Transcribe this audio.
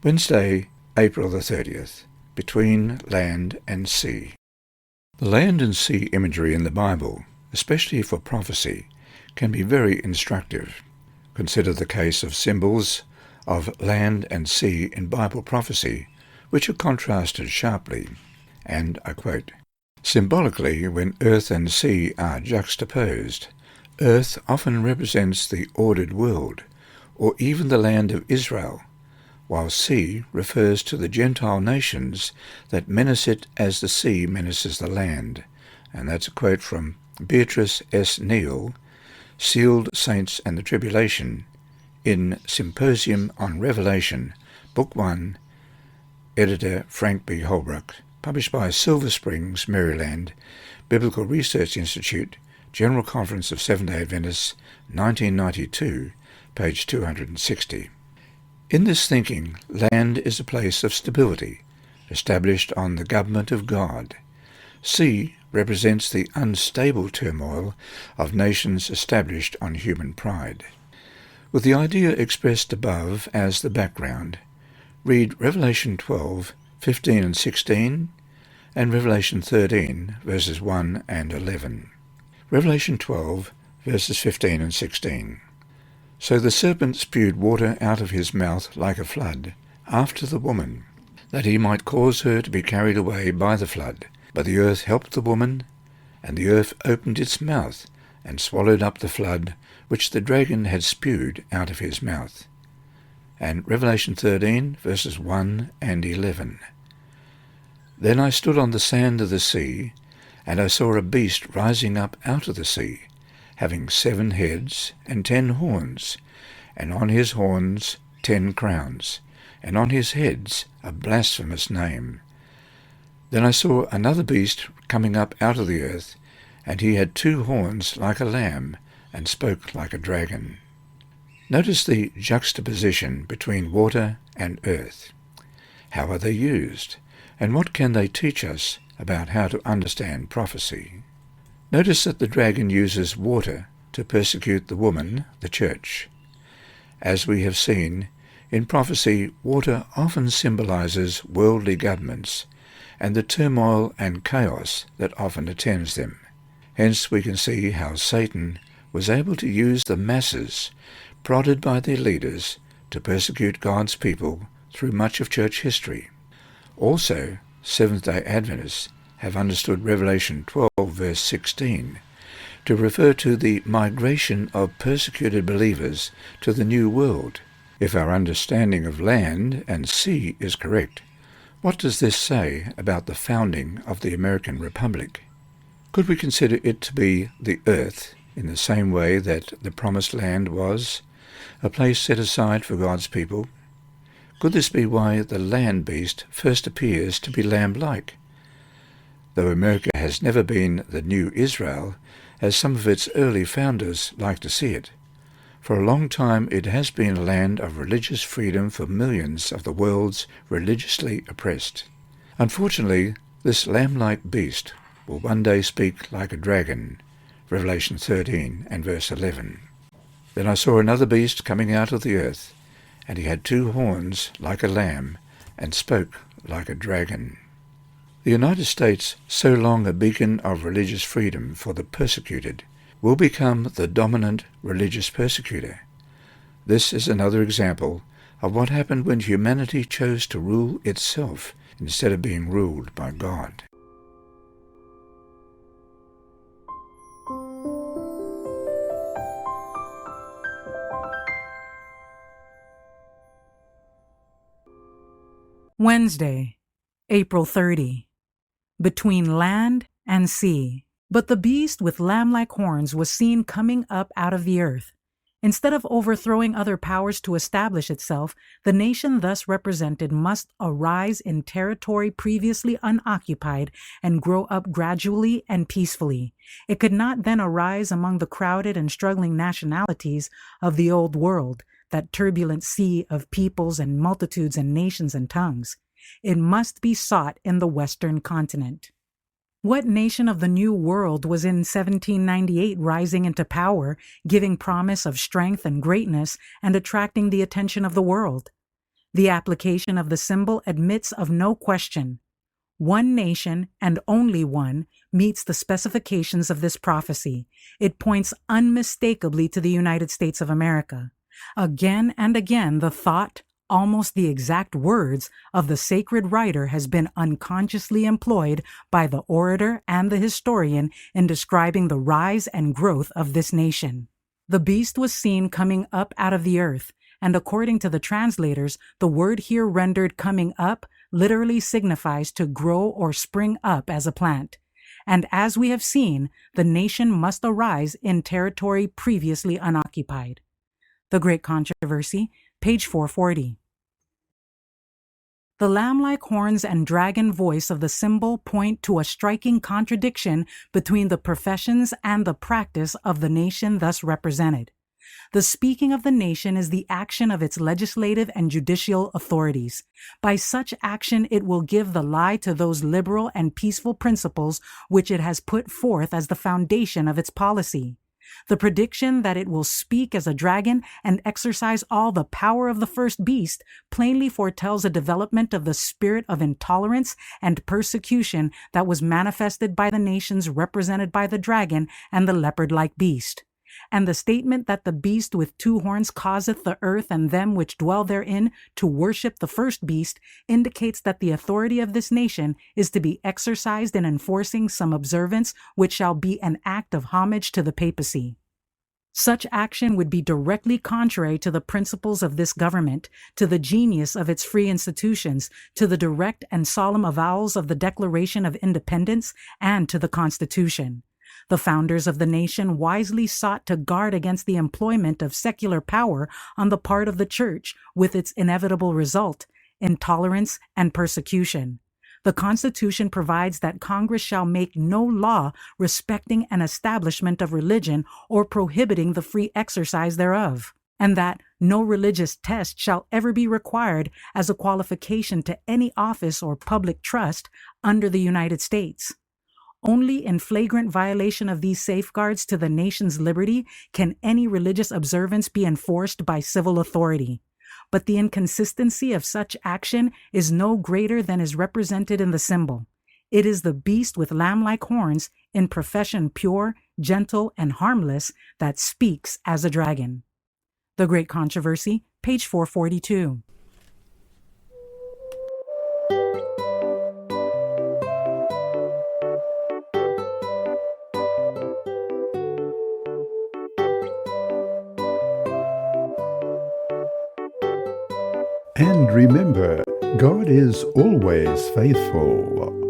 Wednesday, April the 30th, Between Land and Sea. The land and sea imagery in the Bible, especially for prophecy, can be very instructive. Consider the case of symbols of land and sea in Bible prophecy, which are contrasted sharply. And I quote, "Symbolically, when earth and sea are juxtaposed, earth often represents the ordered world, or even the land of Israel, while sea refers to the Gentile nations that menace it as the sea menaces the land." And that's a quote from Beatrice S. Neal, Sealed Saints and the Tribulation, in Symposium on Revelation, Book 1, editor Frank B. Holbrook, published by Silver Springs, Maryland, Biblical Research Institute, General Conference of Seventh-day Adventists, 1992, page 260. In this thinking, land is a place of stability, established on the government of God. Sea represents the unstable turmoil of nations established on human pride. With the idea expressed above as the background, read Revelation 12, 15 and 16, and Revelation 13, verses 1 and 11. Revelation 12, verses 15 and 16. "So the serpent spewed water out of his mouth like a flood, after the woman, that he might cause her to be carried away by the flood. But the earth helped the woman, and the earth opened its mouth, and swallowed up the flood which the dragon had spewed out of his mouth." And Revelation 13, verses 1 and 11. "Then I stood on the sand of the sea, and I saw a beast rising up out of the sea, having 7 heads and 10 horns, and on his horns 10 crowns, and on his heads a blasphemous name. Then I saw another beast coming up out of the earth, and he had 2 horns like a lamb, and spoke like a dragon." Notice the juxtaposition between water and earth. How are they used, and what can they teach us about how to understand prophecy? Notice that the dragon uses water to persecute the woman, the church. As we have seen, in prophecy, water often symbolizes worldly governments and the turmoil and chaos that often attends them. Hence we can see how Satan was able to use the masses, prodded by their leaders, to persecute God's people through much of church history. Also, Seventh-day Adventists have understood Revelation 12, verse 16, to refer to the migration of persecuted believers to the new world. If our understanding of land and sea is correct, what does this say about the founding of the American Republic? Could we consider it to be the earth in the same way that the Promised Land was, a place set aside for God's people? Could this be why the land beast first appears to be lamb-like? Though America has never been the new Israel, as some of its early founders like to see it, for a long time it has been a land of religious freedom for millions of the world's religiously oppressed. Unfortunately, this lamb-like beast will one day speak like a dragon, Revelation 13 and verse 11. "Then I saw another beast coming out of the earth, and he had 2 horns like a lamb, and spoke like a dragon." The United States, so long a beacon of religious freedom for the persecuted, will become the dominant religious persecutor. This is another example of what happened when humanity chose to rule itself instead of being ruled by God. Wednesday, April 30. Between land and sea. "But the beast with lamb-like horns was seen coming up out of the earth. Instead of overthrowing other powers to establish itself, the nation thus represented must arise in territory previously unoccupied and grow up gradually and peacefully. It could not then arise among the crowded and struggling nationalities of the old world, that turbulent sea of peoples and multitudes and nations and tongues. It must be sought in the Western continent." What nation of the New World was in 1798 rising into power, giving promise of strength and greatness, and attracting the attention of the world? The application of the symbol admits of no question. One nation, and only one, meets the specifications of this prophecy. It points unmistakably to the United States of America. Again and again, the thought, almost the exact words, of the sacred writer has been unconsciously employed by the orator and the historian in describing the rise and growth of this nation. The beast was seen coming up out of the earth, and according to the translators, the word here rendered coming up literally signifies to grow or spring up as a plant. And as we have seen, the nation must arise in territory previously unoccupied. The Great Controversy, page 440. The lamb-like horns and dragon voice of the symbol point to a striking contradiction between the professions and the practice of the nation thus represented. The speaking of the nation is the action of its legislative and judicial authorities. By such action it will give the lie to those liberal and peaceful principles which it has put forth as the foundation of its policy. The prediction that it will speak as a dragon and exercise all the power of the first beast plainly foretells a development of the spirit of intolerance and persecution that was manifested by the nations represented by the dragon and the leopard-like beast. And the statement that the beast with two horns causeth the earth and them which dwell therein to worship the first beast indicates that the authority of this nation is to be exercised in enforcing some observance which shall be an act of homage to the papacy. Such action would be directly contrary to the principles of this government, to the genius of its free institutions, to the direct and solemn avowals of the Declaration of Independence, and to the Constitution. The founders of the nation wisely sought to guard against the employment of secular power on the part of the Church, with its inevitable result, intolerance and persecution. The Constitution provides that Congress shall make no law respecting an establishment of religion or prohibiting the free exercise thereof, and that no religious test shall ever be required as a qualification to any office or public trust under the United States. Only in flagrant violation of these safeguards to the nation's liberty can any religious observance be enforced by civil authority. But the inconsistency of such action is no greater than is represented in the symbol. It is the beast with lamb-like horns, in profession pure, gentle, and harmless, that speaks as a dragon. The Great Controversy, page 442. And remember, God is always faithful.